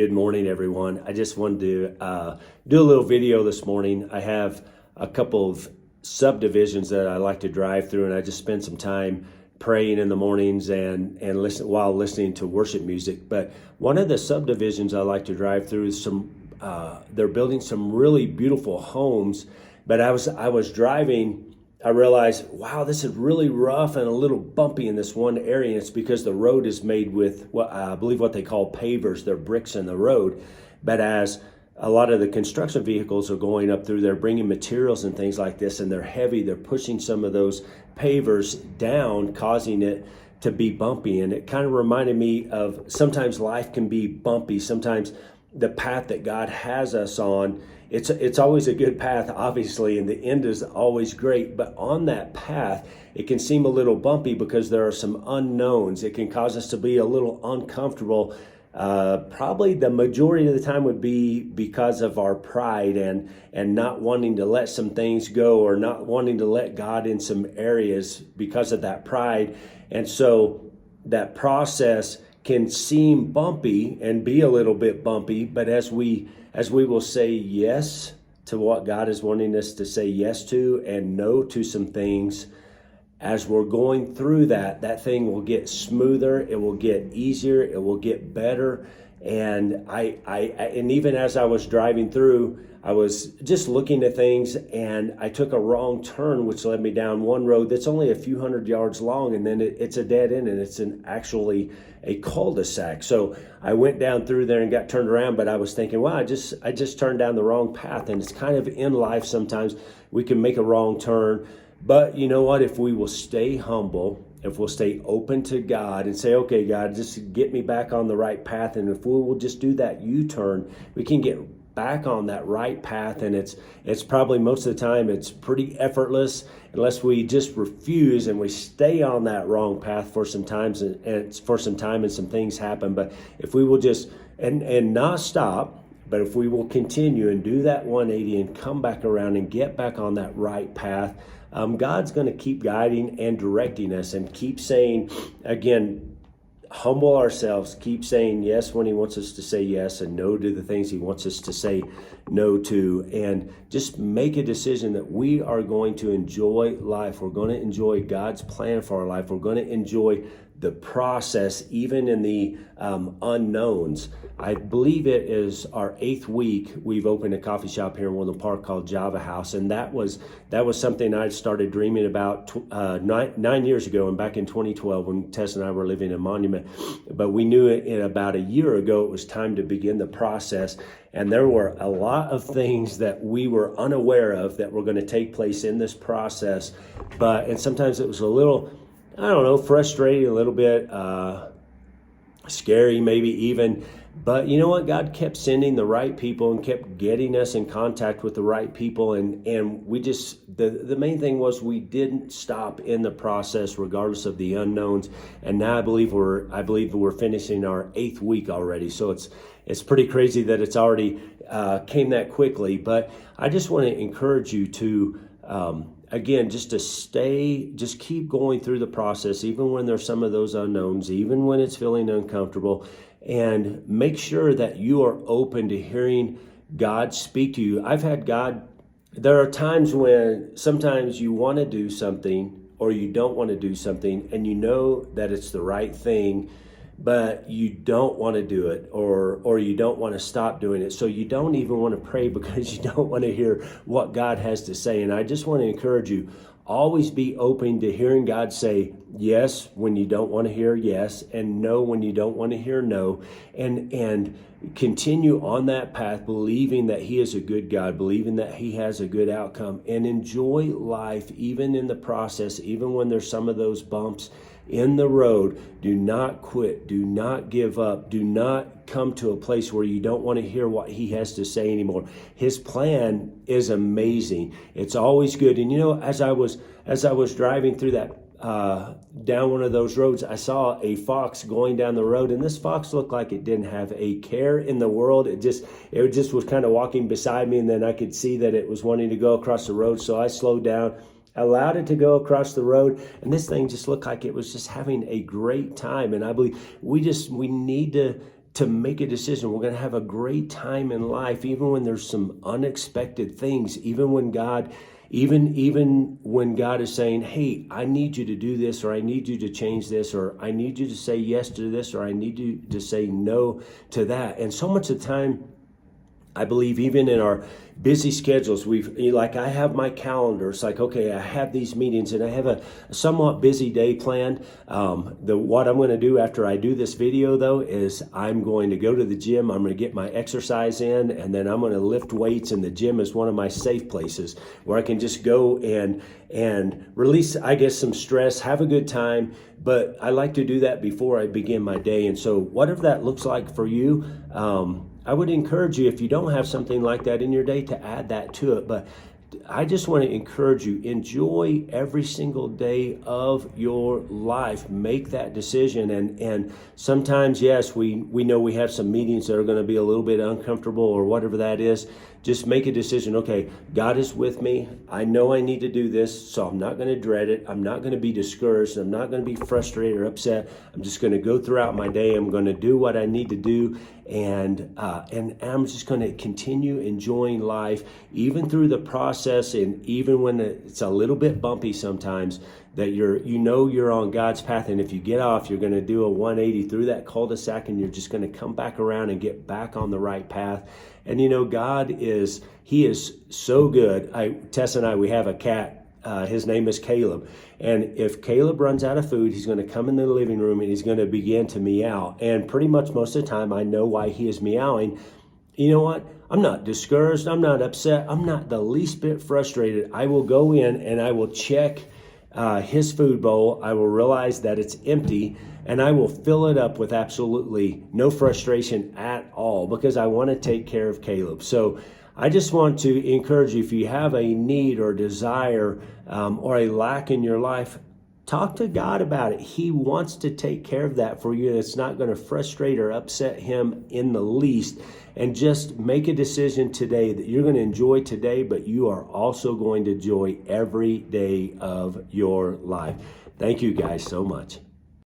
Good morning, everyone. I just wanted to do a little video this morning. I have a couple of subdivisions that I like to drive through, and I just spend some time praying in the mornings and listen while listening to worship music. But one of the subdivisions I like to drive through is they're building some really beautiful homes. But I was driving. I realized, wow, this is really rough and a little bumpy in this one area. It's because the road is made with what I believe what they call pavers. They're bricks in the road. But as a lot of the construction vehicles are going up through, they're bringing materials and things like this, and they're heavy. They're pushing some of those pavers down, causing it to be bumpy. And it kind of reminded me of sometimes life can be bumpy. Sometimes the path that God has us on, it's always a good path, obviously, and the end is always great. But on that path, it can seem a little bumpy because there are some unknowns. It can cause us to be a little uncomfortable. Probably the majority of the time would be because of our pride and not wanting to let some things go, or not wanting to let God in some areas because of that pride. And so that process can seem bumpy and be a little bit bumpy, but as we will say yes to what God is wanting us to say yes to and no to some things, as we're going through that thing will get smoother, it will get easier, it will get better. And and even as I was driving through, I was just looking at things, and I took a wrong turn, which led me down one road that's only a few hundred yards long, and then it's a dead end, and it's actually a cul-de-sac. So I went down through there and got turned around, but I was thinking, wow, I just turned down the wrong path. And it's kind of in life, sometimes we can make a wrong turn. But you know what? If we will stay humble, if we'll stay open to God and say, okay, God, just get me back on the right path. And if we will just do that U-turn, we can get back on that right path. And it's probably most of the time it's pretty effortless, unless we just refuse and we stay on that wrong path for some times and some things happen. But if we will just and not stop, but if we will continue and do that 180 and come back around and get back on that right path, God's going to keep guiding and directing us, and keep saying, again, humble ourselves, keep saying yes when he wants us to say yes, and no to the things he wants us to say no to, and just make a decision that we are going to enjoy life. We're going to enjoy God's plan for our life. We're going to enjoy the process, even in the unknowns. I believe it is our 8th week. We've opened a coffee shop here in Woodland Park called Java House, and that was something I started dreaming about 9 years ago, and back in 2012 when Tess and I were living in Monument. But we knew in about a year ago it was time to begin the process, and there were a lot of things that we were unaware of that were going to take place in this process. And sometimes it was a little, I don't know, frustrating, a little bit scary, maybe even. But you know what? God kept sending the right people and kept getting us in contact with the right people. And we just, the main thing was we didn't stop in the process regardless of the unknowns. And now I believe we're finishing our 8th week already. So it's pretty crazy that it's already came that quickly. But I just want to encourage you to, again, just keep going through the process, even when there's some of those unknowns, even when it's feeling uncomfortable, and make sure that you are open to hearing God speak to you. There are times when sometimes you want to do something or you don't want to do something, and you know that it's the right thing, but you don't want to do it, or you don't want to stop doing it. So you don't even want to pray because you don't want to hear what God has to say. And I just want to encourage you, always be open to hearing God say yes when you don't want to hear yes, and no when you don't want to hear no, and continue on that path, believing that he is a good God, believing that he has a good outcome, and enjoy life even in the process, even when there's some of those bumps in the road. Do not quit. Do not give up. Do not come to a place where you don't want to hear what he has to say anymore. His plan is amazing. It's always good. And you know, as I was driving through that down one of those roads, I saw a fox going down the road, and this fox looked like it didn't have a care in the world. It just was kind of walking beside me, and then I could see that it was wanting to go across the road. So I slowed down, allowed it to go across the road, and this thing just looked like it was just having a great time. And I believe we need to to make a decision. We're going to have a great time in life, even when there's some unexpected things, even when God is saying, hey, I need you to do this, or I need you to change this, or I need you to say yes to this, or I need you to say no to that. And so much of the time, I believe even in our busy schedules, I have my calendar. It's like, okay, I have these meetings and I have a somewhat busy day planned. What I'm going to do after I do this video, though, is I'm going to go to the gym. I'm going to get my exercise in, and then I'm going to lift weights. And the gym is one of my safe places where I can just go and release, I guess, some stress, have a good time. But I like to do that before I begin my day. And so whatever that looks like for you, I would encourage you, if you don't have something like that in your day, to add that to it. But I just want to encourage you, enjoy every single day of your life. Make that decision. And sometimes, yes, we know we have some meetings that are going to be a little bit uncomfortable or whatever that is. Just make a decision. Okay, God is with me. I know I need to do this, so I'm not going to dread it. I'm not going to be discouraged. I'm not going to be frustrated or upset. I'm just going to go throughout my day. I'm going to do what I need to do, and I'm just going to continue enjoying life, even through the process, and even when it's a little bit bumpy sometimes. That you're on God's path, and if you get off, you're going to do a 180 through that cul-de-sac, and you're just going to come back around and get back on the right path. And God He is so good. Tess and I, we have a cat. His name is Caleb. And if Caleb runs out of food, he's going to come in the living room and he's going to begin to meow. And pretty much most of the time, I know why he is meowing. You know what? I'm not discouraged. I'm not upset. I'm not the least bit frustrated. I will go in and I will check his food bowl. I will realize that it's empty, and I will fill it up with absolutely no frustration at all, because I want to take care of Caleb. So I just want to encourage you, if you have a need or desire or a lack in your life, talk to God about it. He wants to take care of that for you, and it's not going to frustrate or upset him in the least. And just make a decision today that you're going to enjoy today, but you are also going to enjoy every day of your life. Thank you guys so much.